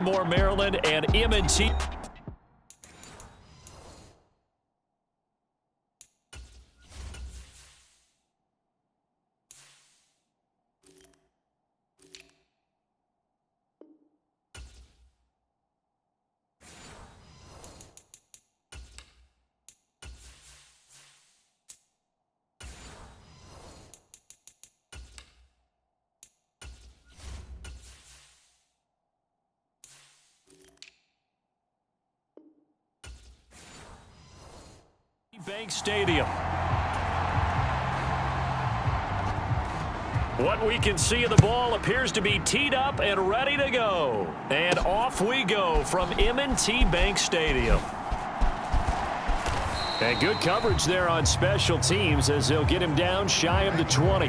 Baltimore, Maryland, and M&T. Bank Stadium. What we can see of the ball appears to be teed up and ready to go. And off we go from M&T Bank Stadium. And good coverage there on special teams as they'll get him down shy of the 20.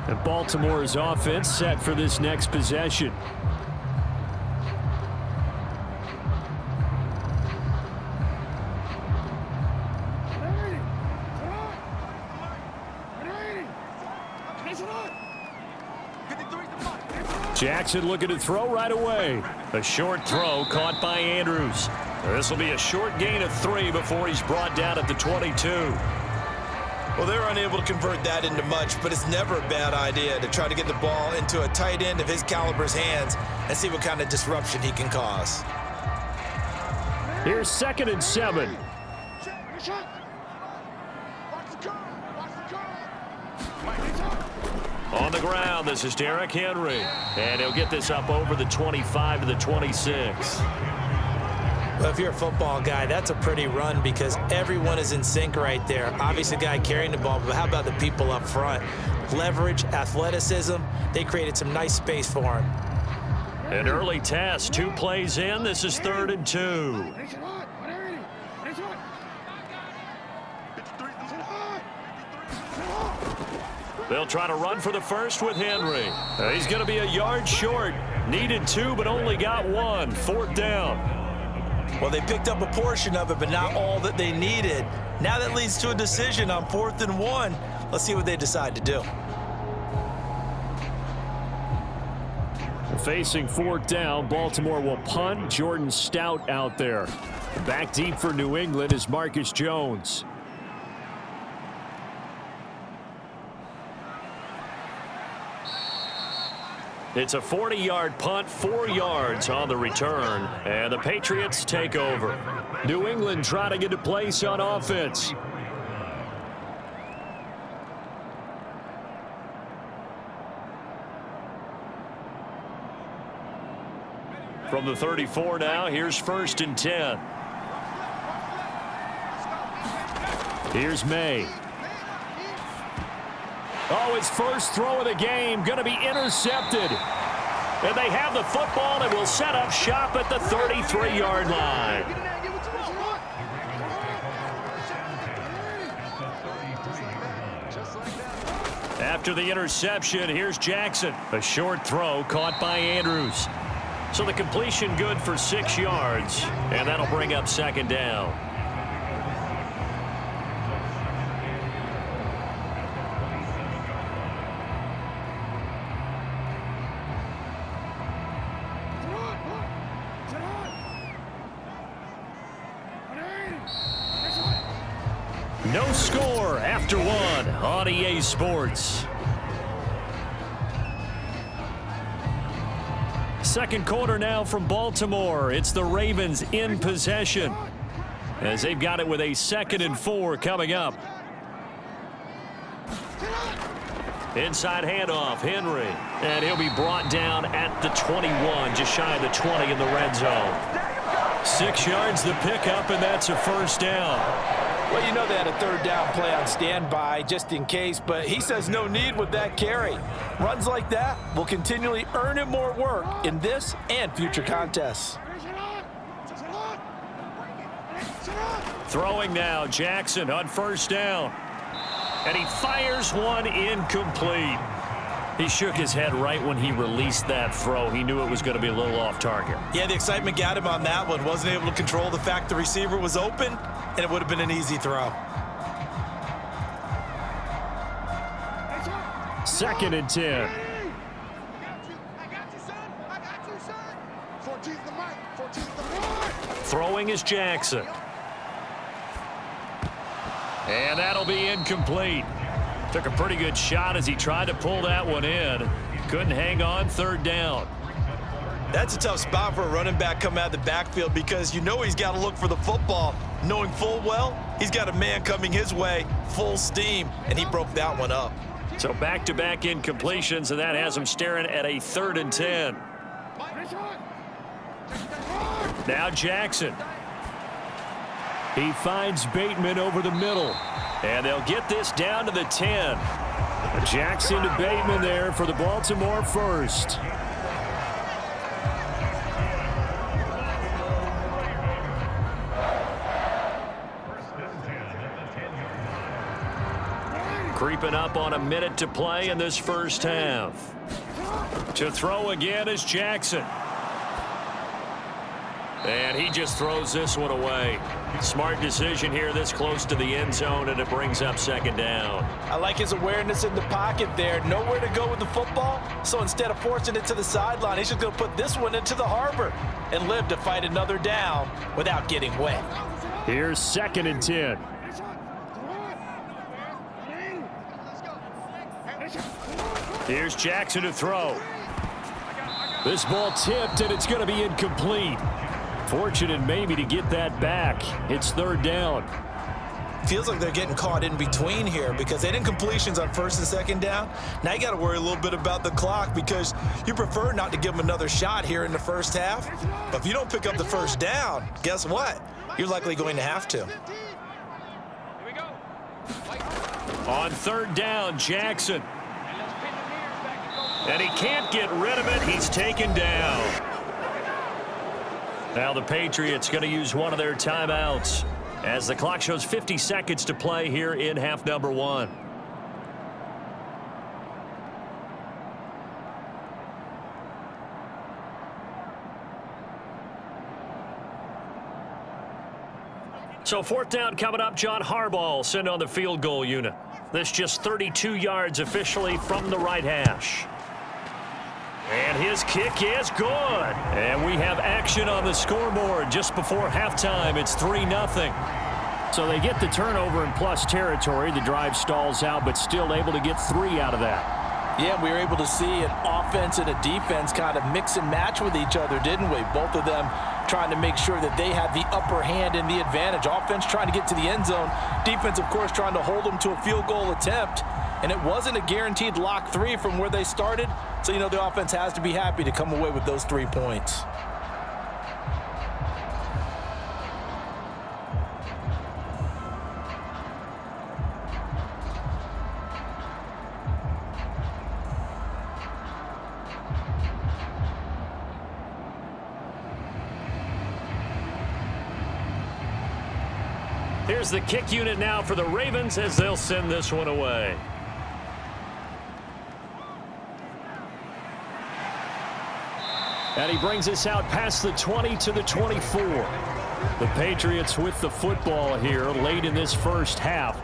And Baltimore's offense set for this next possession. Jackson looking to throw right away. A short throw caught by Andrews. This will be a short gain of 3 before he's brought down at the 22. Well, they're unable to convert that into much, but it's never a bad idea to try to get the ball into a tight end of his caliber's hands and see what kind of disruption he can cause. Here's 2nd and 7. On the ground, this is Derrick Henry. And he'll get this up over the 25 to the 26. Well, if you're a football guy, that's a pretty run because everyone is in sync right there. Obviously, the guy carrying the ball, but how about the people up front? Leverage, athleticism, they created some nice space for him. An early test, 2 plays in. This is 3rd and 2. They'll try to run for the first with Henry. He's going to be a yard short. Needed 2, but only got 1. 4th down. Well, they picked up a portion of it, but not all that they needed. Now that leads to a decision on 4th and 1. Let's see what they decide to do. Facing 4th down, Baltimore will punt. Jordan Stout out there. Back deep for New England is Marcus Jones. It's a 40-yard punt, 4 yards on the return, and the Patriots take over. New England trying to get a place on offense. From the 34 now, here's 1st and 10. Here's May. Oh, his first throw of the game going to be intercepted. And they have the football and will set up shop at the 33-yard line. After the interception, here's Jackson. A short throw caught by Andrews. So the completion good for 6 yards, and that'll bring up 2nd down. No score after 1 on EA Sports. Second quarter now from Baltimore. It's the Ravens in possession as they've got it with a 2nd and 4 coming up. Inside handoff, Henry. And he'll be brought down at the 21, just shy of the 20 in the red zone. 6 yards the pickup, and that's a 1st down. Well, you know they had a 3rd down play on standby just in case, but he says no need with that carry. Runs like that will continually earn him more work in this and future contests. Throwing now, Jackson on 1st down. And he fires one incomplete. He shook his head right when he released that throw. He knew it was going to be a little off target. Yeah, the excitement got him on that one. Wasn't able to control the fact the receiver was open, and it would have been an easy throw. 2nd and 10. Throwing is Jackson. And that'll be incomplete. Took a pretty good shot as he tried to pull that one in. Couldn't hang on, third down. That's a tough spot for a running back coming out of the backfield because you know he's got to look for the football, knowing full well he's got a man coming his way, full steam, and he broke that one up. So back-to-back incompletions, and that has him staring at a 3rd and 10. Now Jackson. He finds Bateman over the middle. And they'll get this down to the 10. Jackson to Bateman there for the Baltimore first. Creeping up on a minute to play in this first half. To throw again is Jackson. And he just throws this one away. Smart decision here this close to the end zone, and it brings up 2nd down. I like his awareness in the pocket there. Nowhere to go with the football, so instead of forcing it to the sideline, he's just going to put this one into the harbor and live to fight another down without getting wet. Here's 2nd and 10. Here's Jackson to throw. This ball tipped, and it's going to be incomplete. Fortunate maybe to get that back. It's 3rd down. Feels like they're getting caught in between here because they didn't completions on 1st and 2nd down. Now you got to worry a little bit about the clock because you prefer not to give them another shot here in the first half. But if you don't pick up the 1st down, guess what? You're likely going to have to. On 3rd down, Jackson. And he can't get rid of it. He's taken down. Now the Patriots going to use one of their timeouts as the clock shows 50 seconds to play here in half number 1. So 4th down coming up. John Harbaugh sent on the field goal unit. This just 32 yards officially from the right hash. And his kick is good. And we have action on the scoreboard just before halftime. It's 3-0. So they get the turnover in plus territory. The drive stalls out, but still able to get 3 out of that. Yeah, we were able to see an offense and a defense kind of mix and match with each other, didn't we? Both of them trying to make sure that they had the upper hand and the advantage. Offense trying to get to the end zone. Defense, of course, trying to hold them to a field goal attempt. And it wasn't a guaranteed lock 3 from where they started. So, you know, the offense has to be happy to come away with those 3 points. Here's the kick unit now for the Ravens as they'll send this one away. And he brings us out past the 20 to the 24. The Patriots with the football here late in this first half.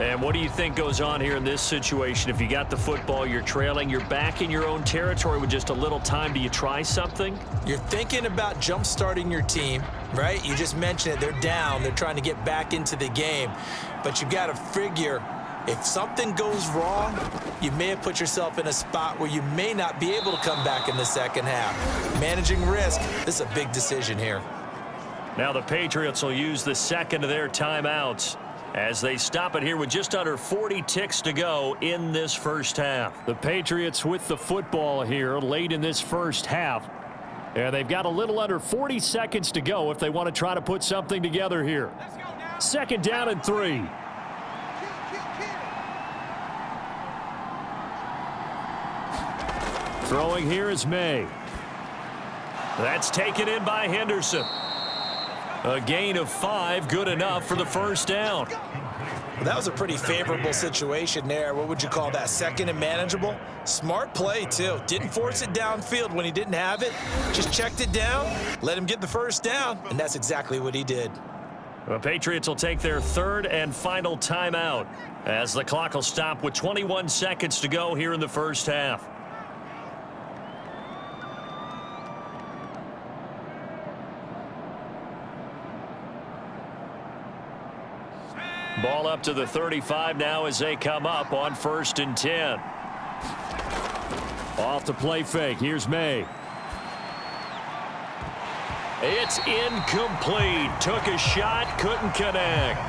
And what do you think goes on here in this situation? If you got the football, you're trailing, you're back in your own territory with just a little time. Do you try something? You're thinking about jump-starting your team, right? You just mentioned it. They're down. They're trying to get back into the game. But you got to figure if something goes wrong, you may have put yourself in a spot where you may not be able to come back in the second half. Managing risk, this is a big decision here. Now the Patriots will use the second of their timeouts as they stop it here with just under 40 ticks to go in this first half. The Patriots with the football here late in this first half. And they've got a little under 40 seconds to go if they want to try to put something together here. 2nd down and 3. Throwing here is May. That's taken in by Hendrickson. A gain of 5, good enough for the first down. Well, that was a pretty favorable situation there. What would you call that? Second and manageable? Smart play, too. Didn't force it downfield when he didn't have it. Just checked it down, let him get the first down, and that's exactly what he did. The Patriots will take their 3rd and final timeout as the clock will stop with 21 seconds to go here in the first half. Ball up to the 35 now as they come up on 1st and 10. Off the play fake. Here's May. It's incomplete. Took a shot, couldn't connect.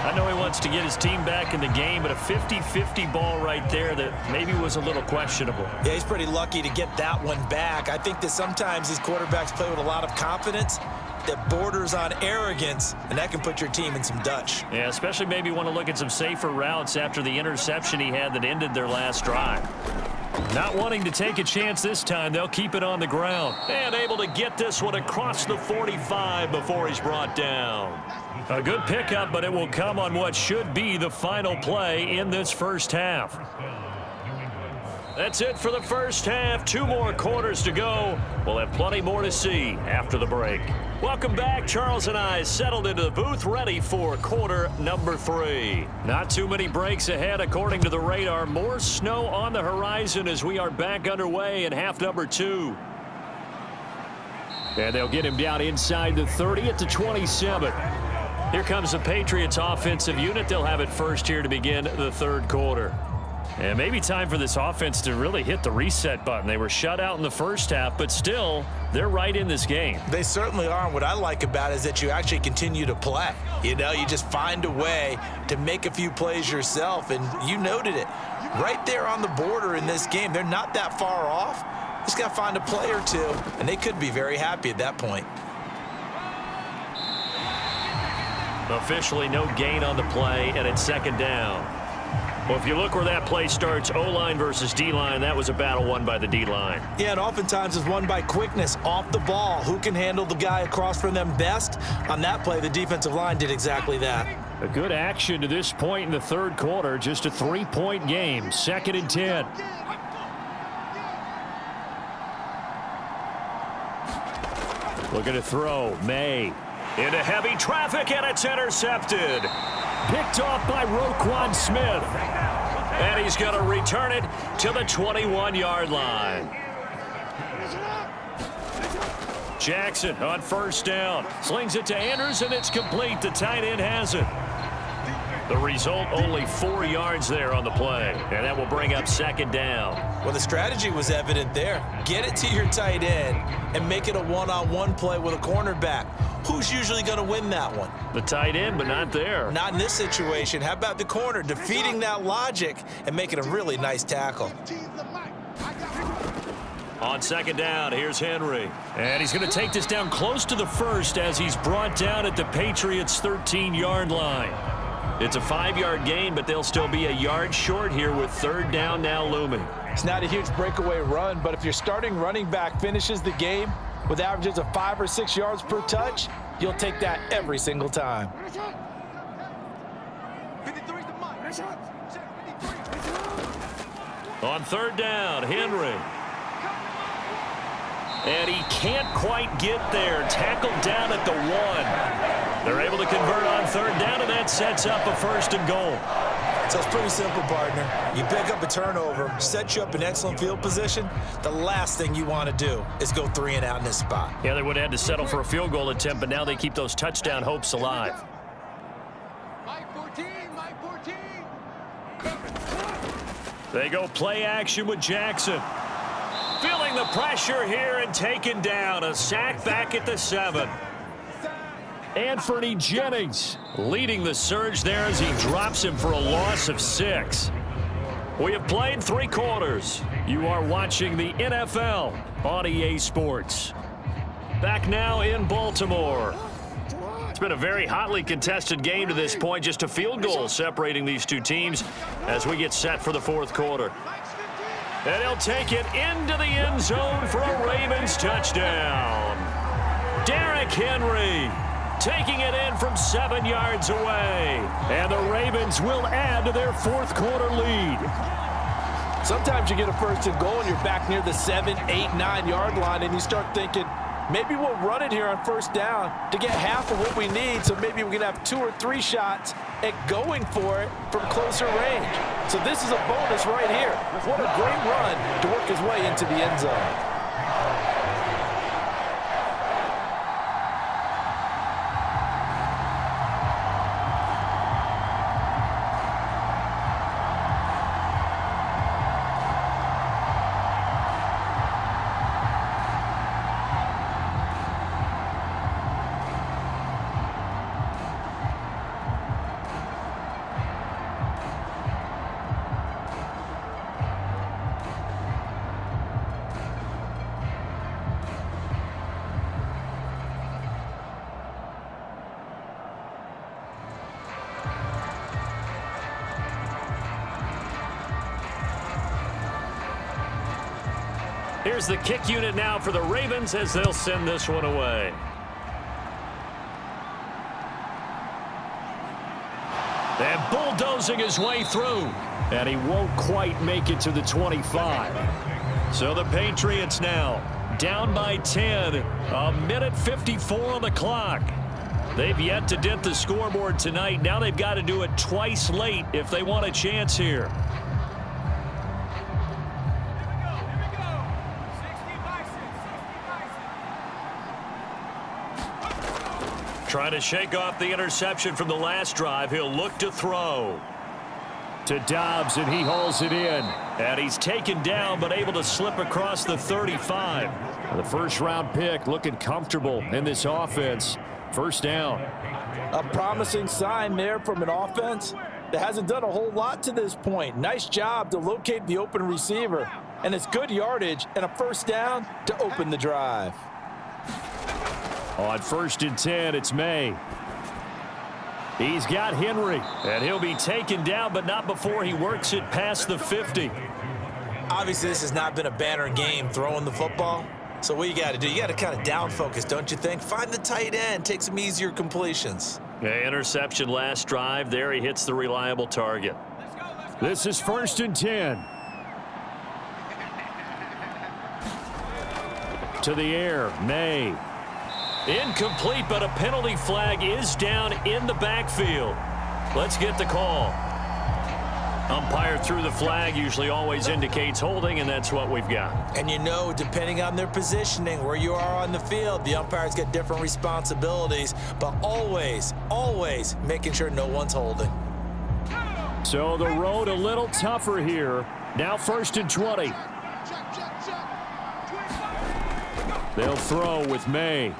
I know he wants to get his team back in the game, but a 50-50 ball right there that maybe was a little questionable. Yeah, he's pretty lucky to get that one back. I think that sometimes these quarterbacks play with a lot of confidence that borders on arrogance, and that can put your team in some Dutch. Yeah, especially maybe want to look at some safer routes after the interception he had that ended their last drive. Not wanting to take a chance this time, they'll keep it on the ground. And able to get this one across the 45 before he's brought down. A good pickup, but it will come on what should be the final play in this first half. That's it for the first half. 2 more quarters to go. We'll have plenty more to see after the break. Welcome back. Charles and I settled into the booth, ready for quarter number 3. Not too many breaks ahead according to the radar. More snow on the horizon as we are back underway in half number 2. And they'll get him down inside the 30 at the 27. Here comes the Patriots offensive unit. They'll have it first here to begin the 3rd quarter. And maybe time for this offense to really hit the reset button. They were shut out in the first half, but still, they're right in this game. They certainly are. And what I like about it is that you actually continue to play. You know, you just find a way to make a few plays yourself, and you noted it. Right there on the border in this game, they're not that far off. Just got to find a play or two, and they could be very happy at that point. Officially no gain on the play, and it's 2nd down. Well, if you look where that play starts, O-line versus D-line, that was a battle won by the D-line. Yeah, and oftentimes it's won by quickness off the ball. Who can handle the guy across from them best? On that play, the defensive line did exactly that. A good action to this point in the 3rd quarter. Just a 3-point game. 2nd and 10. Looking to throw. May. Into heavy traffic, and it's intercepted. Picked off by Roquan Smith. And he's going to return it to the 21-yard line. Jackson on 1st down. Slings it to Andrews, and it's complete. The tight end has it. The result, only 4 yards there on the play. And that will bring up 2nd down. Well, the strategy was evident there. Get it to your tight end and make it a one-on-one play with a cornerback. Who's usually going to win that one? The tight end, but not there. Not in this situation. How about the corner defeating that logic and making a really nice tackle? On 2nd down, here's Henry. And he's going to take this down close to the 1st as he's brought down at the Patriots' 13-yard line. It's a 5-yard gain, but they'll still be a yard short here with 3rd down now looming. It's not a huge breakaway run, but if your starting running back finishes the game with averages of 5 or 6 yards per touch, you'll take that every single time. On 3rd down, Henry. And he can't quite get there. Tackled down at the 1. They're able to convert on 3rd down, and that sets up a 1st and goal. So it's pretty simple, partner. You pick up a turnover, set you up in excellent field position. The last thing you want to do is go 3 and out in this spot. Yeah, they would have had to settle for a field goal attempt, but now they keep those touchdown hopes alive. They go play action with Jackson. Feeling the pressure here and taken down. A sack back at the 7. Anthony Jennings leading the surge there as he drops him for a loss of 6. We have played 3 quarters. You are watching the NFL on EA Sports. Back now in Baltimore. It's been a very hotly contested game to this point. Just a field goal separating these two teams as we get set for the 4th quarter. And he'll take it into the end zone for a Ravens touchdown. Derrick Henry taking it in from 7 yards away. And the Ravens will add to their 4th quarter lead. Sometimes you get a 1st and goal and you're back near the 7, 8, 9 yard line and you start thinking, maybe we'll run it here on 1st down to get half of what we need, so maybe we can have 2 or 3 shots at going for it from closer range. So this is a bonus right here. What a great run to work his way into the end zone. Here's the kick unit now for the Ravens as they'll send this one away. And bulldozing his way through. And he won't quite make it to the 25. So the Patriots now down by 10. A minute 54 on the clock. They've yet to dent the scoreboard tonight. Now they've got to do it twice late if they want a chance here. Trying to shake off the interception from the last drive. He'll look to throw. To Doubs, and he hauls it in. And he's taken down, but able to slip across the 35. The first-round pick looking comfortable in this offense. First down. A promising sign there from an offense that hasn't done a whole lot to this point. Nice job to locate the open receiver. And it's good yardage and a first down to open the drive. On 1st and 10, it's May. He's got Henry, and he'll be taken down, but not before he works it past the 50. Obviously, this has not been a banner game throwing the football. So what you got to do, you got to kind of down focus, don't you think? Find the tight end, take some easier completions. Yeah, interception last drive. There he hits the reliable target. This is 1st and 10. To the air, May. Incomplete, but a penalty flag is down in the backfield. Let's get the call. Umpire threw the flag, usually always indicates holding, and that's what we've got. And you know, depending on their positioning, where you are on the field, the umpires get different responsibilities, but always, always making sure no one's holding. So the road a little tougher here. Now 1st and 20. They'll throw with May.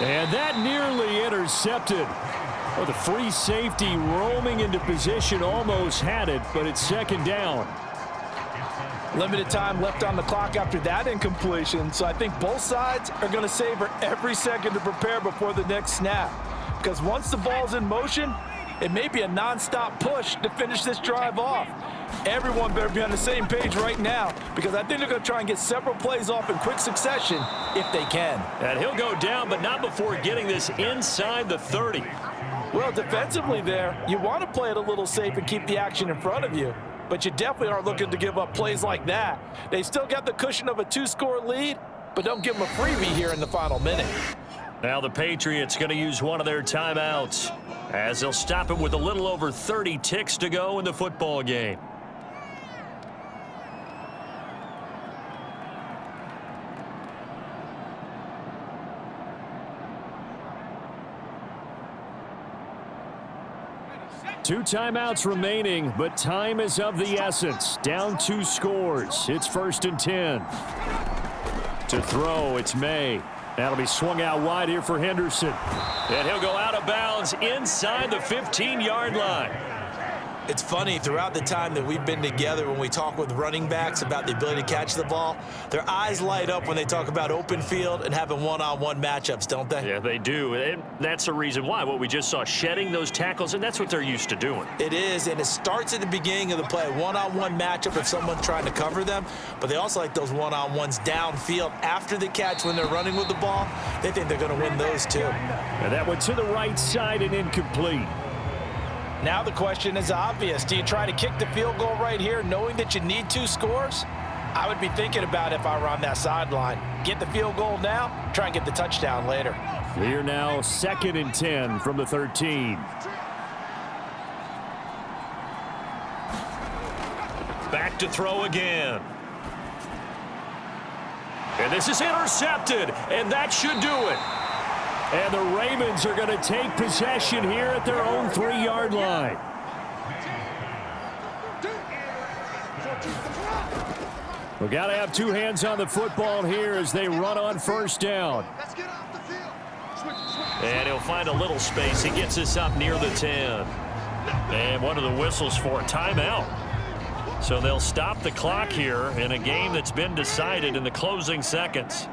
And that nearly intercepted. Oh, the free safety roaming into position almost had it, but it's 2nd down. Limited time left on the clock after that incompletion, so I think both sides are going to savor every second to prepare before the next snap. Because once the ball's in motion, it may be a nonstop push to finish this drive off. Everyone better be on the same page right now, because I think they're going to try and get several plays off in quick succession if they can. And he'll go down, but not before getting this inside the 30. Well, defensively there, you want to play it a little safe and keep the action in front of you, but you definitely aren't looking to give up plays like that. They still got the cushion of a 2-score lead, but don't give them a freebie here in the final minute. Now the Patriots going to use one of their timeouts as they'll stop it with a little over 30 ticks to go in the football game. Two timeouts remaining, but time is of the essence. Down 2 scores. It's 1st and 10. To throw, it's May. That'll be swung out wide here for Hendrickson. And he'll go out of bounds inside the 15-yard line. It's funny, throughout the time that we've been together, when we talk with running backs about the ability to catch the ball, their eyes light up when they talk about open field and having one-on-one matchups, don't they? Yeah, they do. And that's the reason why. What we just saw, shedding those tackles, and that's what they're used to doing. It is, and it starts at the beginning of the play. One-on-one matchup if someone's trying to cover them, but they also like those one-on-ones downfield after the catch when they're running with the ball. They think they're going to win those too. And that went to the right side and incomplete. Now the question is obvious. Do you try to kick the field goal right here knowing that you need 2 scores? I would be thinking about it if I were on that sideline. Get the field goal now, try and get the touchdown later. Here now 2nd and 10 from the 13. Back to throw again. And this is intercepted, and that should do it. And the Ravens are going to take possession here at their own 3-yard line. We've got to have 2 hands on the football here as they run on 1st down. And he'll find a little space. He gets us up near the 10. And one of the whistles for a timeout. So they'll stop the clock here in a game that's been decided in the closing seconds.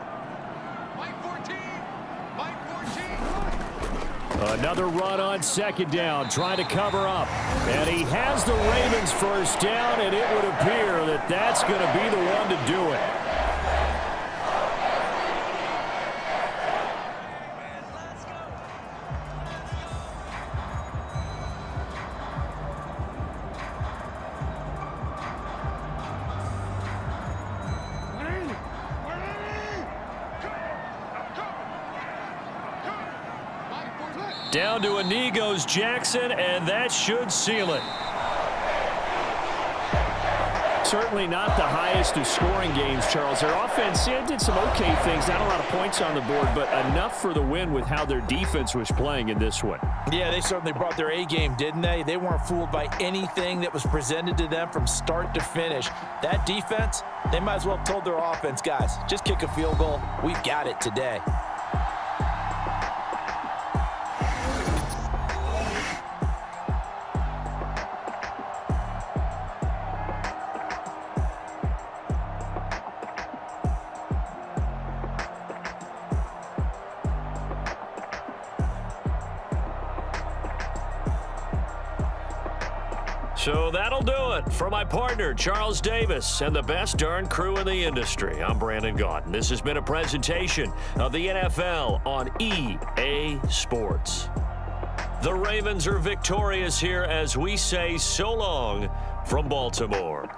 Another run on second down, trying to cover up. And he has the Ravens first down, and it would appear that that's going to be the one to do it. Down to a knee goes Jackson, and that should seal it. Certainly not the highest of scoring games, Charles. Their offense did some okay things, not a lot of points on the board, but enough for the win with how their defense was playing in this one. Yeah, they certainly brought their A game, didn't they? They weren't fooled by anything that was presented to them from start to finish. That defense, they might as well have told their offense, guys, just kick a field goal. We've got it today. So that'll do it for my partner, Charles Davis, and the best darn crew in the industry. I'm Brandon Gaudin. This has been a presentation of the NFL on EA Sports. The Ravens are victorious here as we say so long from Baltimore.